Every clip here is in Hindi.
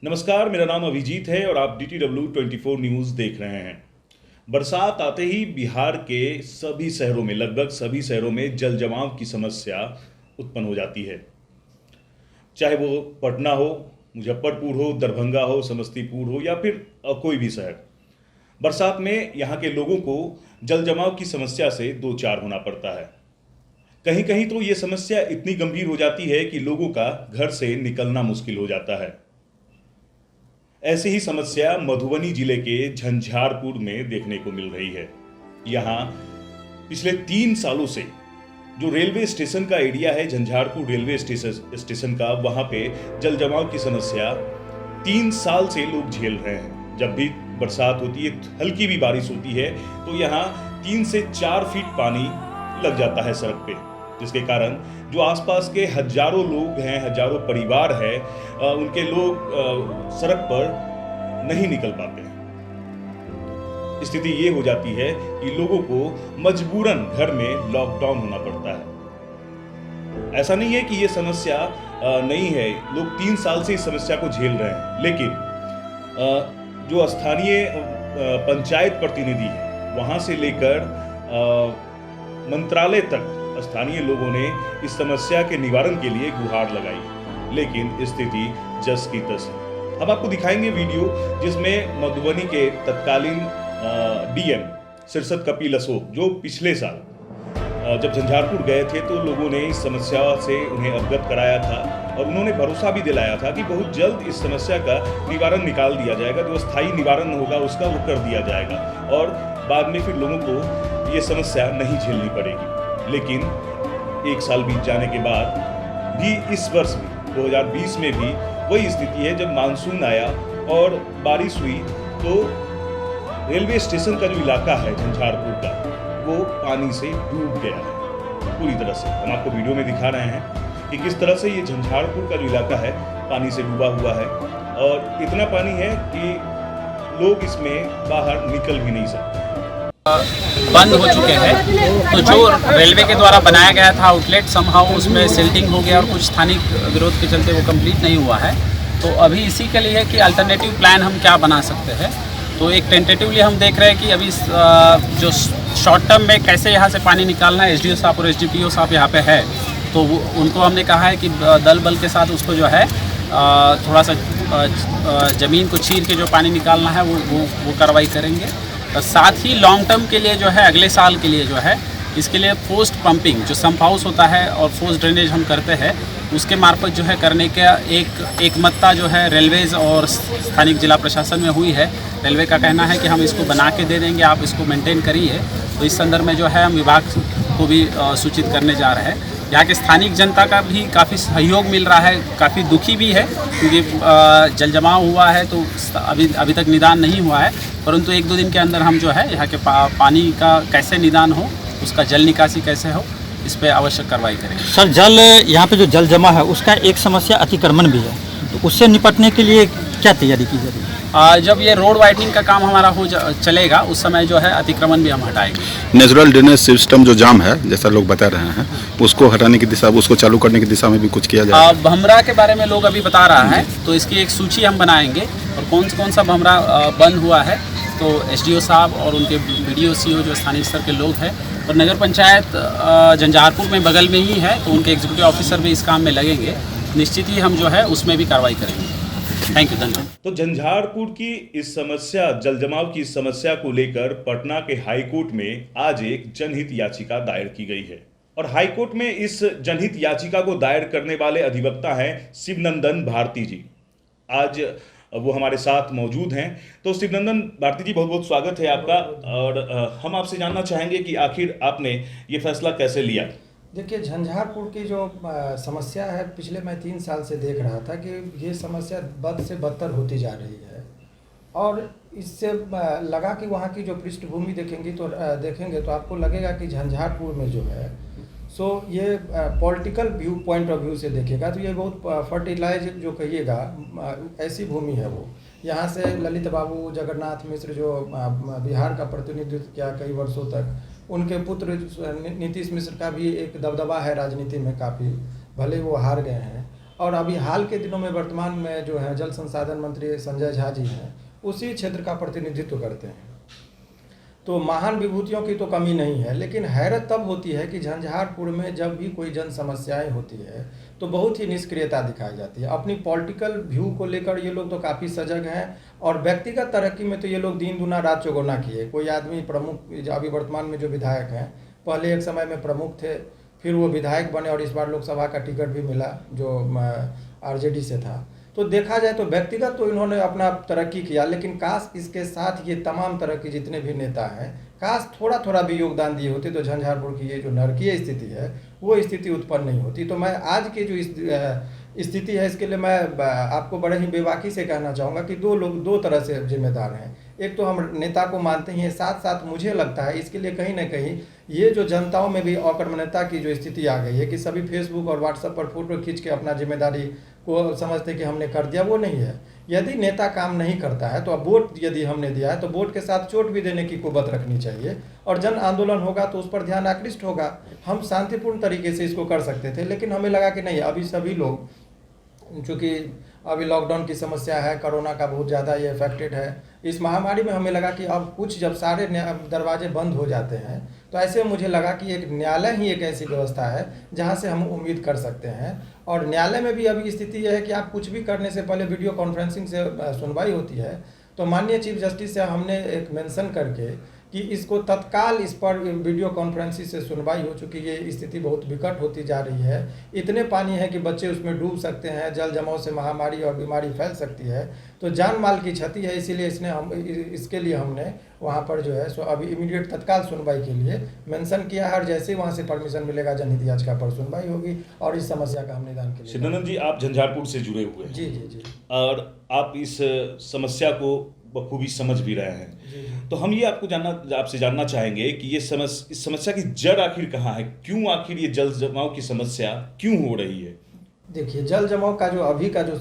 नमस्कार, मेरा नाम अभिजीत है और आप DTW24 न्यूज़ देख रहे हैं। बरसात आते ही बिहार के सभी शहरों में, लगभग सभी शहरों में जल जमाव की समस्या उत्पन्न हो जाती है। चाहे वो पटना हो, मुजफ्फरपुर हो, दरभंगा हो, समस्तीपुर हो या फिर कोई भी शहर। बरसात में यहाँ के लोगों को जल जमाव की समस्या से दो चार होना पड़ता है। कहीं कहीं तो ये समस्या इतनी गंभीर हो जाती है कि लोगों का घर से निकलना मुश्किल हो जाता है। ऐसी ही समस्या मधुबनी जिले के झंझारपुर में देखने को मिल रही है। यहाँ पिछले 3 सालों से जो रेलवे स्टेशन का एरिया है, झंझारपुर रेलवे स्टेशन का, वहां पे जल जमाव की समस्या 3 साल से लोग झेल रहे हैं। जब भी बरसात होती है, हल्की भी बारिश होती है, तो यहाँ 3 से 4 फीट पानी लग जाता है सड़क पे, जिसके कारण जो आसपास के हजारों लोग हैं, हजारों परिवार है, उनके लोग सड़क पर नहीं निकल पाते हैं। स्थिति ये हो जाती है कि लोगों को मजबूरन घर में लॉकडाउन होना पड़ता है। ऐसा नहीं है कि ये समस्या नहीं है, लोग 3 साल से इस समस्या को झेल रहे हैं, लेकिन जो स्थानीय पंचायत प्रतिनिधि है, वहां से लेकर मंत्रालय तक स्थानीय लोगों ने इस समस्या के निवारण के लिए गुहार लगाई, लेकिन स्थिति जस की तस है। अब आपको दिखाएंगे वीडियो जिसमें मधुबनी के तत्कालीन DM सिरसत कपिल अशोक, जो पिछले साल जब झंझारपुर गए थे तो लोगों ने इस समस्या से उन्हें अवगत कराया था और उन्होंने भरोसा भी दिलाया था कि बहुत जल्द इस समस्या का निवारण निकाल दिया जाएगा, जो स्थायी निवारण होगा उसका वो कर दिया जाएगा और बाद में फिर लोगों को ये समस्या नहीं झेलनी पड़ेगी। लेकिन 1 साल बीत जाने के बाद भी इस वर्ष में 2020 में भी वही स्थिति है। जब मानसून आया और बारिश हुई तो रेलवे स्टेशन का जो इलाका है झंझारपुर का, वो पानी से डूब गया है पूरी तरह से। हम आपको वीडियो में दिखा रहे हैं कि किस तरह से ये झंझारपुर का जो इलाका है पानी से डूबा हुआ है और इतना पानी है कि लोग इसमें बाहर निकल भी नहीं सकते। बंद हो चुके हैं। तो जो रेलवे के द्वारा बनाया गया था आउटलेट, समहाउ उसमें सिल्टिंग हो गया और कुछ स्थानिक विरोध के चलते वो कंप्लीट नहीं हुआ है। तो अभी इसी के लिए कि अल्टरनेटिव प्लान हम क्या बना सकते हैं, तो एक टेंटेटिवली हम देख रहे हैं कि अभी जो शॉर्ट टर्म में कैसे यहाँ से पानी निकालना है। SDO साहब और SDPO साहब यहाँ पे है, तो उनको हमने कहा है कि दल बल के साथ उसको जो है थोड़ा सा ज़मीन को चीर के जो पानी निकालना है वो कार्रवाई करेंगे। साथ ही लॉन्ग टर्म के लिए जो है, अगले साल के लिए जो है, इसके लिए पोस्ट पंपिंग जो सम्प हाउस होता है और फोर्स ड्रेनेज हम करते हैं, उसके मार्फत जो है करने का एक मत्ता जो है रेलवेज़ और स्थानिक जिला प्रशासन में हुई है। रेलवे का कहना है कि हम इसको बना के दे देंगे, आप इसको मेंटेन करिए। तो इस संदर्भ में जो है हम विभाग को भी सूचित करने जा रहे हैं। यहाँ के स्थानिक जनता का भी काफ़ी सहयोग मिल रहा है, काफ़ी दुखी भी है क्योंकि जल जमाव हुआ है तो अभी तक निदान नहीं हुआ है, परंतु 1-2 दिन के अंदर हम जो है यहाँ के पानी का कैसे निदान हो, उसका जल निकासी कैसे हो, इस पर आवश्यक कार्रवाई करेंगे। सर, यहाँ पे जो जल जमा है उसका एक समस्या अतिक्रमण भी है, तो उससे निपटने के लिए क्या तैयारी की जा रही है? जब ये रोड वाइडनिंग का काम हमारा चलेगा उस समय जो है अतिक्रमण भी हम हटाएंगे। नेचुरल ड्रेनेज सिस्टम जो जाम है, जैसा लोग बता रहे हैं, उसको हटाने की दिशा, उसको चालू करने की दिशा में भी कुछ किया जाए। भमरा के बारे में लोग अभी बता रहा है, तो इसकी एक सूची हम बनाएंगे और कौन सा भमरा बंद हुआ है। तो SDO साहब और उनके BDO CO जो स्थानीय स्तर के लोग हैं और नगर पंचायत झंझारपुर में बगल में ही है, तो उनके एग्जीक्यूटिव ऑफिसर भी इस काम में लगेंगे। निश्चित ही हम जो है उसमें भी कार्रवाई करेंगे। थैंक यू, धन्यवाद। तो झंझारपुर की इस समस्या, जल जमाव की समस्या को लेकर पटना के हाईकोर्ट में आज एक जनहित याचिका दायर की गई है और हाईकोर्ट में इस जनहित याचिका को दायर करने वाले अधिवक्ता हैं शिवनंदन भारती जी। आज वो हमारे साथ मौजूद हैं। तो शिवनंदन भारती जी, बहुत बहुत स्वागत है आपका और हम आपसे जानना चाहेंगे कि आखिर आपने ये फैसला कैसे लिया। देखिए, झंझारपुर की जो समस्या है, पिछले मैं 3 साल से देख रहा था कि ये समस्या बद से बदतर होती जा रही है और इससे लगा कि वहाँ की जो पृष्ठभूमि देखेंगे तो आपको लगेगा कि झंझारपुर में जो है सो ये पॉलिटिकल पॉइंट ऑफ व्यू से देखेगा तो ये बहुत फर्टिलाइज जो कहिएगा ऐसी भूमि है। वो यहाँ से ललित बाबू जगन्नाथ मिश्र जो बिहार का प्रतिनिधित्व किया कई वर्षों तक, उनके पुत्र नीतीश मिश्र का भी एक दबदबा है राजनीति में काफ़ी, भले वो हार गए हैं। और अभी हाल के दिनों में वर्तमान में जो है जल संसाधन मंत्री संजय झा जी हैं, उसी क्षेत्र का प्रतिनिधित्व करते हैं। तो महान विभूतियों की तो कमी नहीं है, लेकिन हैरत तब होती है कि झंझारपुर में जब भी कोई जन समस्याएं होती है तो बहुत ही निष्क्रियता दिखाई जाती है। अपनी पॉलिटिकल व्यू को लेकर ये लोग तो काफ़ी सजग हैं, और व्यक्तिगत तरक्की में तो ये लोग दिन दुना रात चौगुना किए। कोई आदमी प्रमुख, अभी वर्तमान में जो विधायक हैं, पहले एक समय में प्रमुख थे, फिर वो विधायक बने और इस बार लोकसभा का टिकट भी मिला जो आरजेडी से था। तो देखा जाए तो व्यक्तिगत तो इन्होंने अपना तरक्की किया, लेकिन काश इसके साथ ये तमाम तरह के जितने भी नेता हैं, काश थोड़ा थोड़ा भी योगदान दिए होते तो झंझारपुर की ये जो नरकीय स्थिति है वो स्थिति उत्पन्न नहीं होती। तो मैं आज की जो स्थिति है इसके लिए मैं आपको बड़े ही बेबाकी से कहना चाहूँगा कि दो तरह से जिम्मेदार हैं। एक तो हम नेता को मानते ही हैं, साथ साथ मुझे लगता है इसके लिए कहीं ना कहीं ये जो जनताओं में भी अकर्मण्यता की जो स्थिति आ गई है कि सभी फेसबुक और व्हाट्सएप पर फोटो खींच के अपना जिम्मेदारी को समझते कि हमने कर दिया, वो नहीं है। यदि नेता काम नहीं करता है तो अब वोट यदि हमने दिया है तो वोट के साथ चोट भी देने की कुव्वत रखनी चाहिए, और जन आंदोलन होगा तो उस पर ध्यान आकृष्ट होगा। हम शांतिपूर्ण तरीके से इसको कर सकते थे, लेकिन हमें लगा कि नहीं, अभी सभी लोग, चूँकि अभी लॉकडाउन की समस्या है, कोरोना का बहुत ज़्यादा ये इफेक्टेड है, इस महामारी में हमें लगा कि अब कुछ जब सारे दरवाजे बंद हो जाते हैं तो ऐसे मुझे लगा कि एक न्यायालय ही एक ऐसी व्यवस्था है जहां से हम उम्मीद कर सकते हैं। और न्यायालय में भी अभी स्थिति यह है कि आप कुछ भी करने से पहले वीडियो कॉन्फ्रेंसिंग से सुनवाई होती है। तो माननीय चीफ जस्टिस से हमने एक मेंशन करके कि इसको तत्काल इस पर वीडियो कॉन्फ्रेंसिंग से सुनवाई हो चुकी है, ये स्थिति बहुत विकट होती जा रही है, इतने पानी है कि बच्चे उसमें डूब सकते हैं, जल जमाव से महामारी और बीमारी फैल सकती है, तो जान माल की क्षति है। इसीलिए इसके लिए हमने वहाँ पर जो है सो अभी इमीडिएट तत्काल सुनवाई के लिए मेंशन किया है, और जैसे ही वहाँ से परमिशन मिलेगा जनहित याचिका पर सुनवाई होगी और इस समस्या का हम निदान के लिए। सिद्धानंद जी, आप झंझारपुर से जुड़े हुए हैं। जी जी जी। और आप इस समस्या को बखूबी समझ भी रहे हैं। तो हम ये आपसे जानना चाहेंगे कि इस समस्या की जड़ आखिर कहाँ है, क्यों आखिर ये जल जमाव की समस्या क्यों हो रही है? देखिए, जल जमाव का जो अभी का जो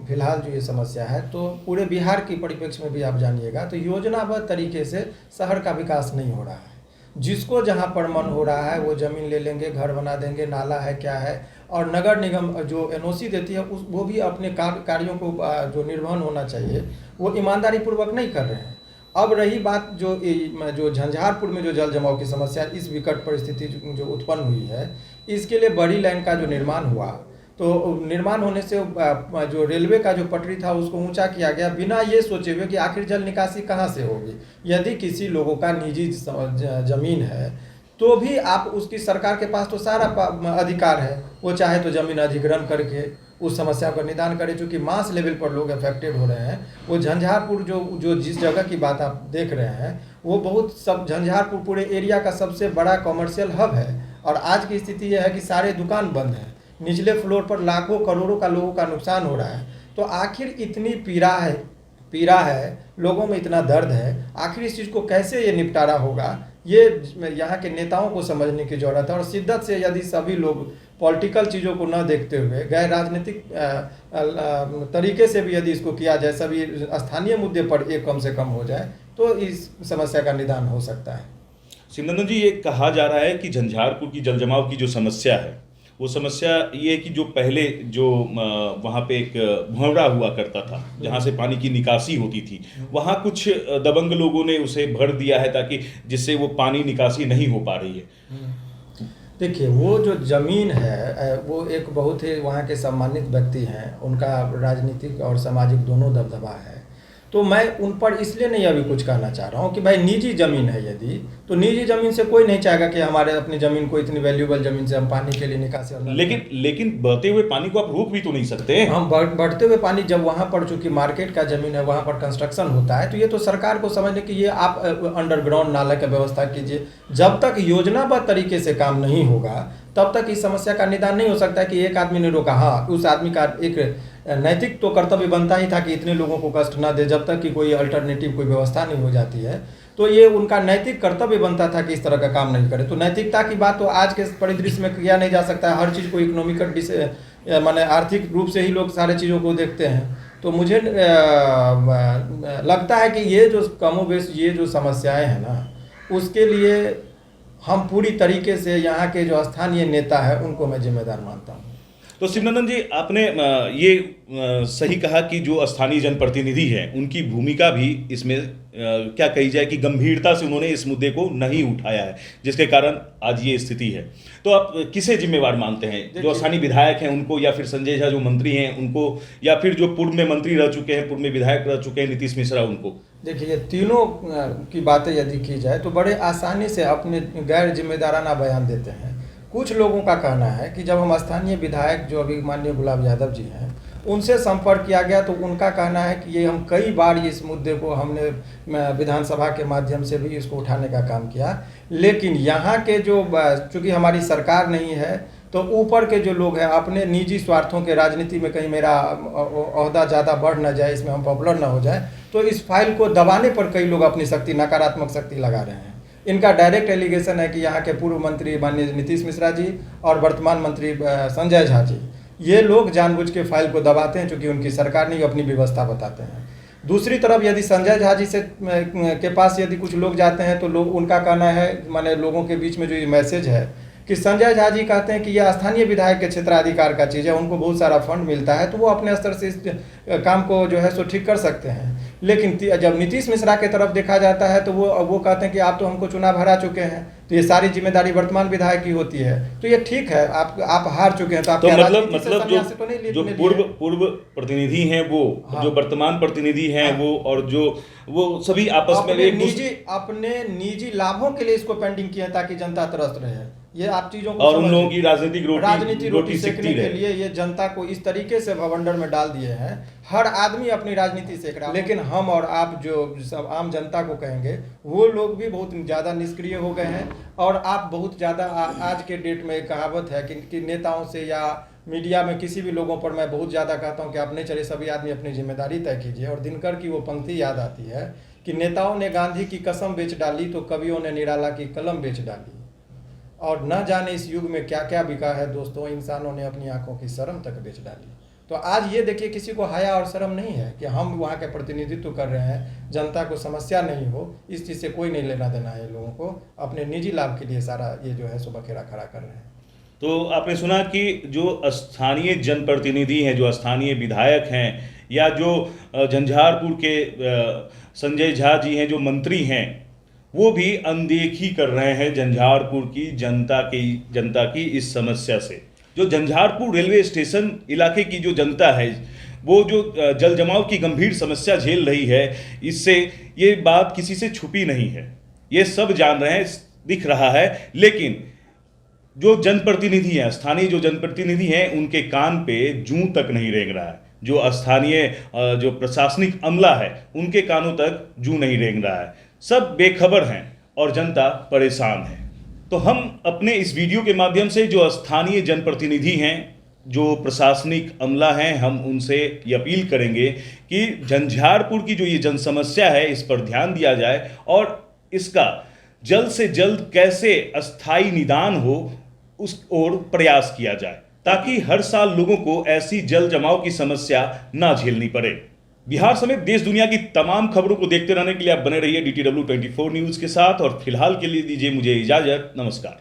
फिलहाल जो ये समस्या है, तो पूरे बिहार की परिप्रेक्ष्य में भी आप जानिएगा तो योजनाबद्ध तरीके से शहर का विकास नहीं हो रहा है। जिसको जहाँ पर मन हो रहा है वो ज़मीन ले लेंगे, घर बना देंगे, नाला है क्या है, और नगर निगम जो एनओसी देती है वो भी अपने कार्यों को जो निर्वहन होना चाहिए वो ईमानदारी पूर्वक नहीं कर रहे हैं। अब रही बात जो झंझारपुर में जो जल जमाव की समस्या, इस विकट परिस्थिति जो उत्पन्न हुई है, इसके लिए बड़ी लाइन का जो निर्माण हुआ, तो निर्माण होने से जो रेलवे का जो पटरी था उसको ऊंचा किया गया, बिना ये सोचे हुए कि आखिर जल निकासी कहाँ से होगी। यदि किसी लोगों का निजी ज़मीन है तो भी आप उसकी, सरकार के पास तो सारा अधिकार है, वो चाहे तो ज़मीन अधिग्रहण करके उस समस्या का निदान करे। चूँकि मास लेवल पर लोग अफेक्टेड हो रहे हैं, वो झंझारपुर जो जिस जगह की बात आप देख रहे हैं वो झंझारपुर पूरे एरिया का सबसे बड़ा कॉमर्शियल हब है, और आज की स्थिति यह है कि सारे दुकान बंद हैं, निचले फ्लोर पर लाखों करोड़ों का लोगों का नुकसान हो रहा है। तो आखिर इतनी पीड़ा है, लोगों में इतना दर्द है, आखिर इस चीज़ को कैसे ये निपटारा होगा, ये यहाँ के नेताओं को समझने की ज़रूरत है। और शिद्दत से यदि सभी लोग पॉलिटिकल चीज़ों को न देखते हुए गैर राजनीतिक तरीके से भी यदि इसको किया जाए, सभी स्थानीय मुद्दे पर एक कम से कम हो जाए, तो इस समस्या का निदान हो सकता है। सिद्धानंद जी, ये कहा जा रहा है कि झंझारपुर की जल जमाव की जो समस्या है, वो समस्या ये है कि जो पहले जो वहाँ पे एक भंवरा हुआ करता था जहाँ से पानी की निकासी होती थी, वहाँ कुछ दबंग लोगों ने उसे भर दिया है ताकि जिससे वो पानी निकासी नहीं हो पा रही है। देखिए, वो जो ज़मीन है वो एक बहुत ही वहाँ के सम्मानित व्यक्ति हैं, उनका राजनीतिक और सामाजिक दोनों दबदबा है, तो मैं उन पर इसलिए नहीं अभी कुछ कहना चाह रहा हूँ कि भाई निजी ज़मीन है यदि, तो निजी ज़मीन से कोई नहीं चाहेगा कि हमारे अपनी ज़मीन को, इतनी वैल्यूबल ज़मीन से हम पानी के लिए निकासी। लेकिन बढ़ते हुए पानी को आप रोक भी तो नहीं सकते। हम बढ़ते हुए पानी, जब वहाँ पर चूँकि मार्केट का ज़मीन है, वहाँ पर कंस्ट्रक्शन होता है, तो ये तो सरकार को समझने कि ये आप अंडरग्राउंड नाला की व्यवस्था कीजिए। जब तक योजनाबद्ध तरीके से काम नहीं होगा तब तक इस समस्या का निदान नहीं हो सकता है कि एक आदमी ने रोका। हाँ, उस आदमी का एक नैतिक तो कर्तव्य बनता ही था कि इतने लोगों को कष्ट ना दे, जब तक कि कोई अल्टरनेटिव कोई व्यवस्था नहीं हो जाती है, तो ये उनका नैतिक कर्तव्य बनता था कि इस तरह का काम नहीं करे। तो नैतिकता की बात तो आज के परिदृश्य में किया नहीं जा सकता है। हर चीज़ को इकोनॉमिकल माने आर्थिक रूप से ही लोग सारे चीज़ों को देखते हैं। तो मुझे लगता है कि ये जो कमोबेश ये जो समस्याएँ हैं ना, उसके लिए हम पूरी तरीके से यहाँ के जो स्थानीय नेता है उनको मैं जिम्मेदार मानता हूँ। तो शिवनंदन जी, आपने ये सही कहा कि जो स्थानीय जनप्रतिनिधि हैं उनकी भूमिका भी इसमें क्या कही जाए कि गंभीरता से उन्होंने इस मुद्दे को नहीं उठाया है, जिसके कारण आज ये स्थिति है। तो आप किसे जिम्मेवार मानते हैं, जो स्थानीय विधायक हैं उनको, या फिर संजय झा जो मंत्री हैं उनको, या फिर जो पूर्व में मंत्री रह चुके हैं, पूर्व में विधायक रह चुके हैं नीतीश मिश्रा उनको? देखिए, ये तीनों की बातें यदि की जाए तो बड़े आसानी से अपने गैर जिम्मेदाराना बयान देते हैं। कुछ लोगों का कहना है कि जब हम स्थानीय विधायक जो अभी माननीय गुलाब यादव जी हैं उनसे संपर्क किया गया तो उनका कहना है कि ये हम कई बार इस मुद्दे को हमने विधानसभा के माध्यम से भी इसको उठाने का काम किया, लेकिन यहाँ के जो चूँकि हमारी सरकार नहीं है तो ऊपर के जो लोग हैं अपने निजी स्वार्थों के राजनीति में कहीं मेरा ओहदा ज़्यादा बढ़ ना जाए, इसमें हम पॉपुलर ना हो जाए, तो इस फाइल को दबाने पर कई लोग अपनी शक्ति, नकारात्मक शक्ति लगा रहे हैं। इनका डायरेक्ट एलिगेशन है कि यहाँ के पूर्व मंत्री माननीय नीतीश मिश्रा जी और वर्तमान मंत्री संजय झा जी, ये लोग जानबूझ के फाइल को दबाते हैं क्योंकि उनकी सरकार नहीं अपनी व्यवस्था बताते हैं। दूसरी तरफ यदि संजय झा जी से के पास यदि कुछ लोग जाते हैं तो लोग, उनका कहना है, माने लोगों के बीच में जो ये मैसेज है कि संजय झा जी कहते हैं कि यह स्थानीय विधायक के क्षेत्राधिकार का चीज़ है, उनको बहुत सारा फंड मिलता है तो वो अपने स्तर से इस काम को जो है सो ठीक कर सकते हैं। लेकिन जब नीतीश मिश्रा की तरफ देखा जाता है तो वो कहते हैं कि आप तो हमको चुनाव हरा चुके हैं, तो ये सारी जिम्मेदारी वर्तमान विधायक की होती है। तो ये ठीक है, आप हार चुके हैं तो आप मतलब जो पूर्व प्रतिनिधि हैं वो, हाँ, जो वर्तमान प्रतिनिधि हैं, हाँ, वो सभी आपस में अपने निजी लाभों के लिए इसको पेंडिंग किए ताकि जनता त्रस्त रहे। ये आप चीजों को और उन लोगों की राजनीतिक रोटी सेकने के लिए ये जनता को इस तरीके से भवंडर में डाल दिए हैं। हर आदमी अपनी राजनीति सेक रहा है, लेकिन हम और आप जो सब आम जनता को कहेंगे वो लोग भी बहुत ज़्यादा निष्क्रिय हो गए हैं। और आप बहुत ज़्यादा आज के डेट में कहावत है कि नेताओं से या मीडिया में किसी भी लोगों पर मैं बहुत ज़्यादा कहता हूँ कि आप नहीं चले, सभी आदमी अपनी जिम्मेदारी तय कीजिए। और दिनकर की वो पंक्ति याद आती है कि नेताओं ने गांधी की कसम बेच डाली तो कवियों ने निराला की कलम बेच डाली। और न जाने इस युग में क्या क्या बिका है दोस्तों, इंसानों ने अपनी आंखों की शर्म तक बेच डाली। तो आज ये देखिए, किसी को हया और शर्म नहीं है कि हम वहाँ के प्रतिनिधित्व कर रहे हैं, जनता को समस्या नहीं हो, इस चीज़ से कोई नहीं लेना देना है। लोगों को अपने निजी लाभ के लिए सारा ये जो है सो बखेड़ा खड़ा कर रहे हैं। तो आपने सुना कि जो स्थानीय जनप्रतिनिधि हैं, जो स्थानीय विधायक हैं, या जो झंझारपुर के संजय झा जी हैं जो मंत्री हैं, वो भी अनदेखी कर रहे हैं झंझारपुर की जनता की इस समस्या से। जो झंझारपुर रेलवे स्टेशन इलाके की जो जनता है, वो जो जल जमाव की गंभीर समस्या झेल रही है, इससे ये बात किसी से छुपी नहीं है, ये सब जान रहे हैं, दिख रहा है। लेकिन जो जनप्रतिनिधि हैं, स्थानीय जो जनप्रतिनिधि हैं, उनके कान पे जूं तक नहीं रेंग रहा है। जो स्थानीय जो प्रशासनिक अमला है, उनके कानों तक जूं नहीं रेंग रहा है। सब बेखबर हैं और जनता परेशान है। तो हम अपने इस वीडियो के माध्यम से जो स्थानीय जनप्रतिनिधि हैं, जो प्रशासनिक अमला हैं, हम उनसे ये अपील करेंगे कि झंझारपुर की जो ये जन समस्या है, इस पर ध्यान दिया जाए और इसका जल्द से जल्द कैसे अस्थायी निदान हो उस ओर प्रयास किया जाए, ताकि हर साल लोगों को ऐसी जल जमाव की समस्या ना झेलनी पड़े। बिहार समेत देश दुनिया की तमाम खबरों को देखते रहने के लिए आप बने रहिए DTW 24 न्यूज़ के साथ। और फिलहाल के लिए दीजिए मुझे इजाजत। नमस्कार।